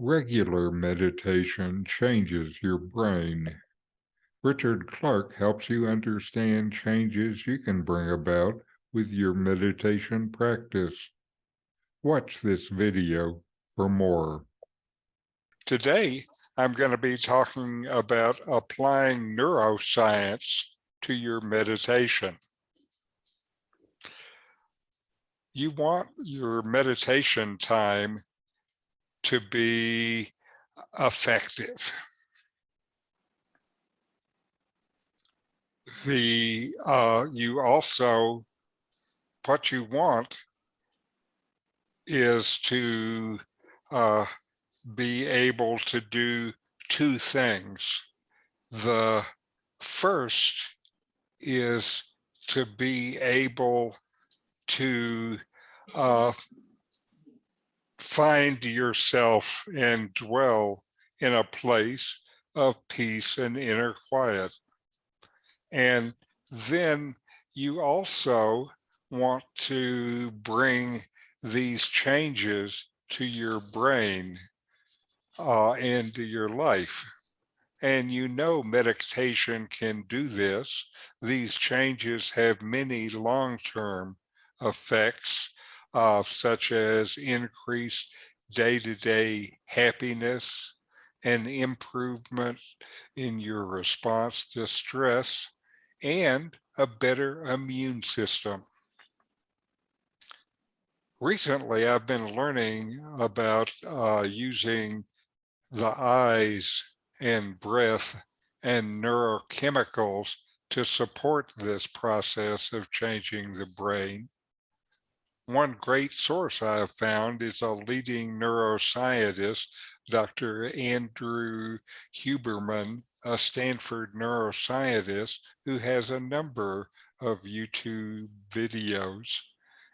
Regular meditation changes your brain. Richard Clarke helps you understand changes you can bring about with your meditation practice. Watch this video for more. Today, I'm going to be talking about applying neuroscience to your meditation. You want your meditation time to be effective. What you want is to be able to do two things. The first is to be able to find yourself and dwell in a place of peace and inner quiet. And then you also want to bring these changes to your brain and to your life. And you know meditation can do this. These changes have many long-term effects, such as increased day-to-day happiness and improvement in your response to stress and a better immune system. Recently, I've been learning about using the eyes and breath and neurochemicals to support this process of changing the brain. One great source I have found is a leading neuroscientist, Dr. Andrew Huberman, a Stanford neuroscientist who has a number of YouTube videos.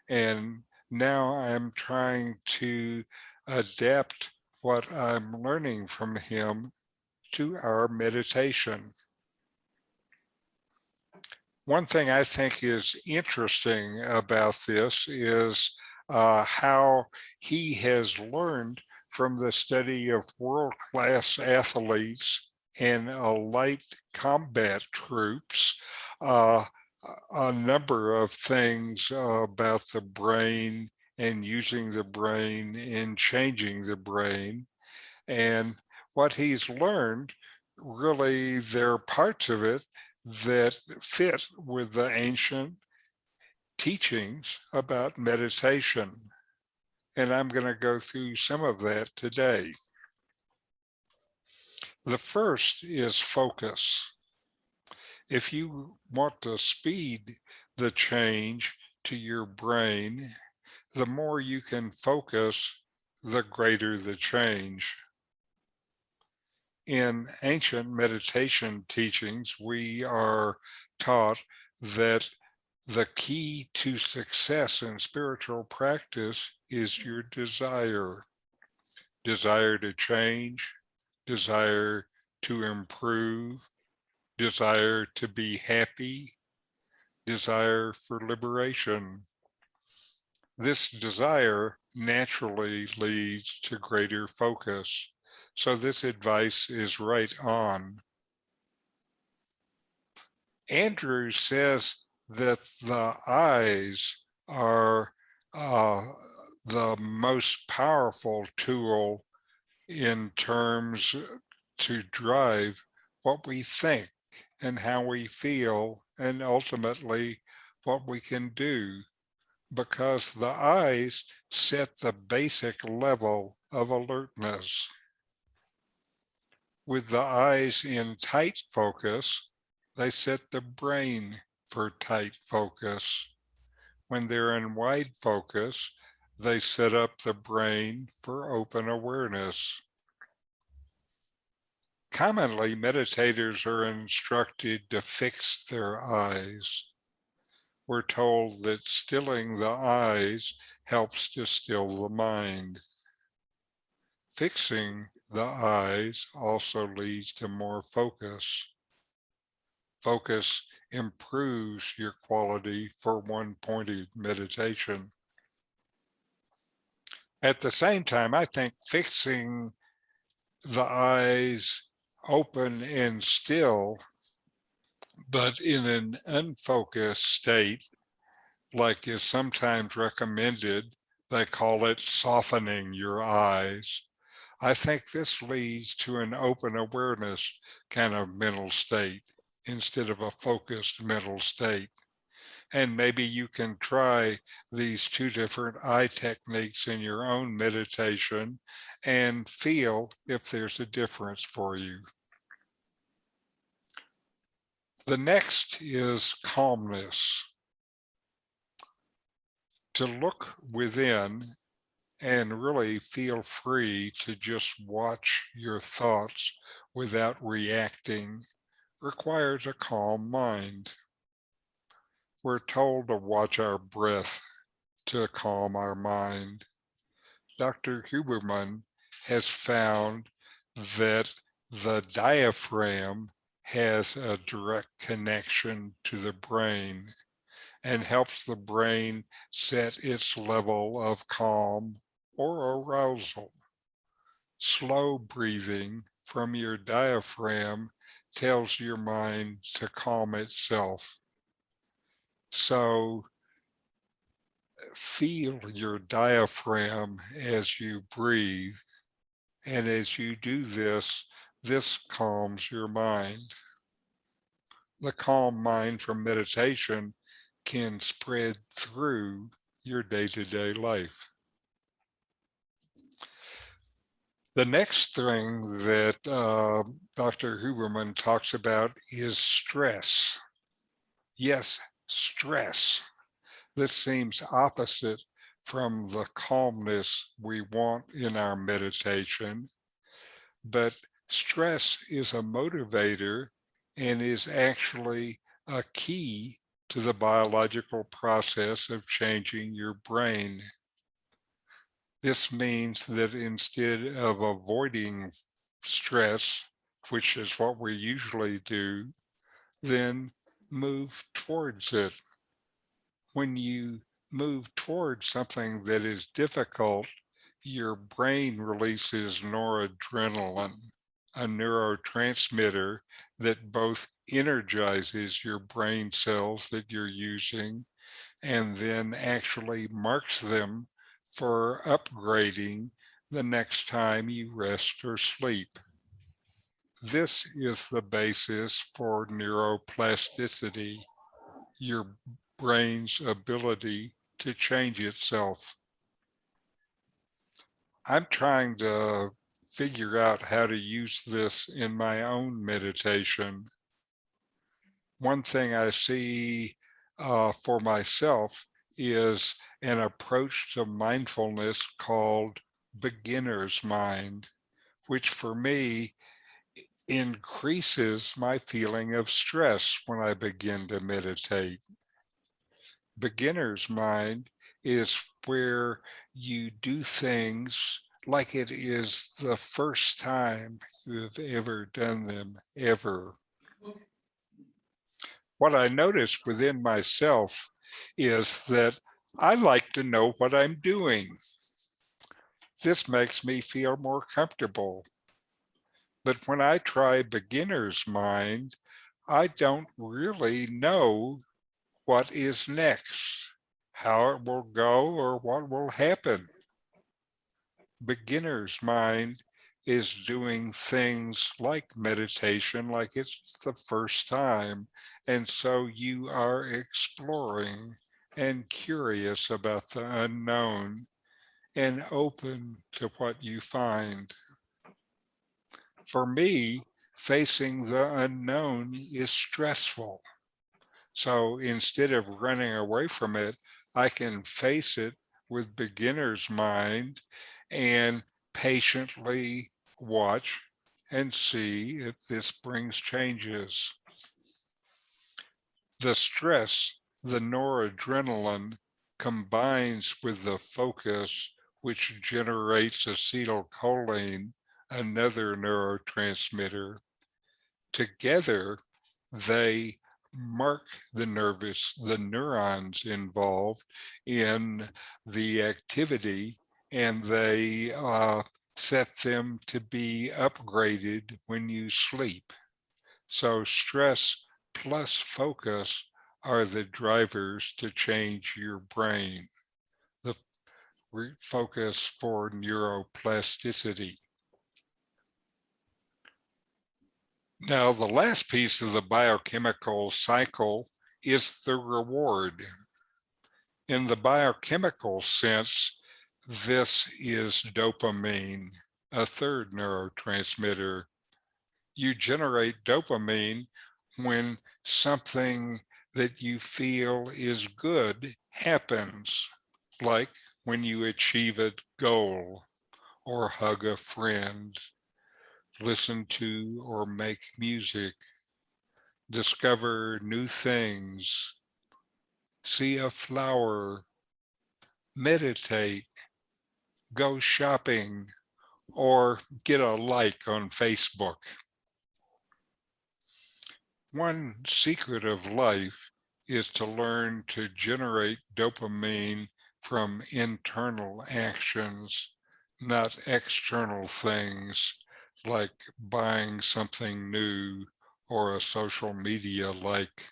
And now I'm trying to adapt what I'm learning from him to our meditation. One thing I think is interesting about this is how he has learned from the study of world-class athletes and light combat troops, a number of things about the brain and using the brain and changing the brain. And what he's learned, really, there are parts of it that fit with the ancient teachings about meditation. And I'm going to go through some of that today. The first is focus. If you want to speed the change to your brain, the more you can focus, the greater the change. In ancient meditation teachings, we are taught that the key to success in spiritual practice is your desire. Desire to change, desire to improve, desire to be happy, desire for liberation. This desire naturally leads to greater focus. So this advice is right on. Andrew says that the eyes are the most powerful tool in terms to drive what we think and how we feel, and ultimately what we can do, because the eyes set the basic level of alertness. With the eyes in tight focus, they set the brain for tight focus. When they're in wide focus, they set up the brain for open awareness. Commonly, meditators are instructed to fix their eyes. We're told that stilling the eyes helps to still the mind. Fixing the eyes also leads to more focus. Focus improves your quality for one-pointed meditation. At the same time, I think fixing the eyes open and still, but in an unfocused state, like is sometimes recommended. They call it softening your eyes. I think this leads to an open awareness kind of mental state instead of a focused mental state. And maybe you can try these two different eye techniques in your own meditation and feel if there's a difference for you. The next is calmness. To look within and really feel free to just watch your thoughts without reacting requires a calm mind. We're told to watch our breath to calm our mind. Dr. Huberman has found that the diaphragm has a direct connection to the brain and helps the brain set its level of calm or arousal. Slow breathing from your diaphragm tells your mind to calm itself. So feel your diaphragm as you breathe. And as you do this, this calms your mind. The calm mind from meditation can spread through your day-to-day life. The next thing that Dr. Huberman talks about is stress. Yes, stress. This seems opposite from the calmness we want in our meditation, but stress is a motivator and is actually a key to the biological process of changing your brain. This means that instead of avoiding stress, which is what we usually do, then move towards it. When you move towards something that is difficult, your brain releases noradrenaline, a neurotransmitter that both energizes your brain cells that you're using and then actually marks them for upgrading the next time you rest or sleep. This is the basis for neuroplasticity, your brain's ability to change itself. I'm trying to figure out how to use this in my own meditation. One thing I see for myself is an approach to mindfulness called beginner's mind, which for me increases my feeling of stress when I begin to meditate. Beginner's mind is where you do things like it is the first time you have ever done them, ever. What I notice within myself is that I like to know what I'm doing. This makes me feel more comfortable. But when I try beginner's mind, I don't really know what is next, how it will go, or what will happen. Beginner's mind is doing things like meditation, like it's the first time. And so you are exploring and curious about the unknown and open to what you find. For me, facing the unknown is stressful. So instead of running away from it, I can face it with beginner's mind and patiently watch and see if this brings changes. The stress, the noradrenaline, combines with the focus, which generates acetylcholine, another neurotransmitter. Together, they mark the neurons involved in the activity, and they set them to be upgraded when you sleep. So stress plus focus are the drivers to change your brain, the focus for neuroplasticity. Now, the last piece of the biochemical cycle is the reward. In the biochemical sense, this is dopamine, a third neurotransmitter. You generate dopamine when something that you feel is good happens, like when you achieve a goal or hug a friend, listen to or make music, discover new things, see a flower, meditate, go shopping, or get a like on Facebook. One secret of life is to learn to generate dopamine from internal actions, not external things like buying something new or a social media like.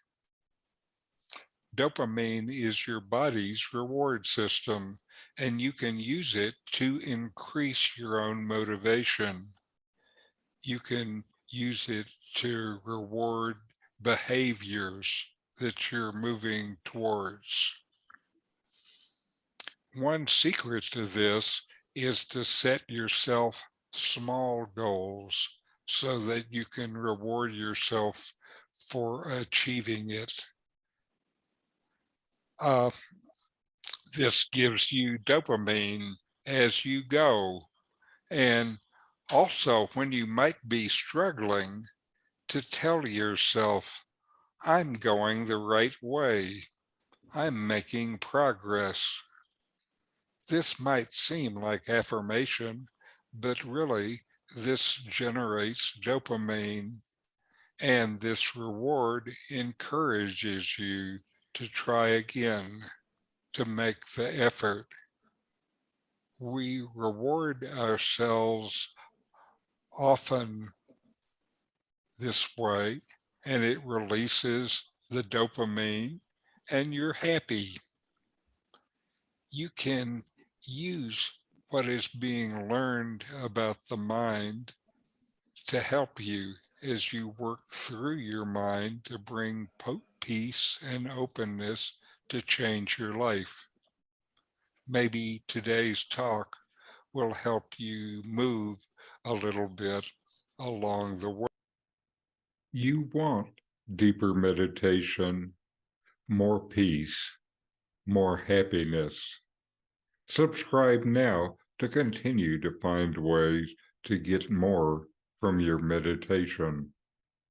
Dopamine is your body's reward system, and you can use it to increase your own motivation. You can use it to reward behaviors that you're moving towards. One secret to this is to set yourself small goals so that you can reward yourself for achieving it. This gives you dopamine as you go. And also, when you might be struggling, to tell yourself, I'm going the right way. I'm making progress. This might seem like affirmation, but really, this generates dopamine, and this reward encourages you to try again, to make the effort. We reward ourselves often this way, and it releases the dopamine, and you're happy. You can use what is being learned about the mind to help you as you work through your mind to bring peace and openness to change your life. Maybe today's talk will help you move a little bit along the way. You want deeper meditation, more peace, more happiness. Subscribe now to continue to find ways to get more from your meditation.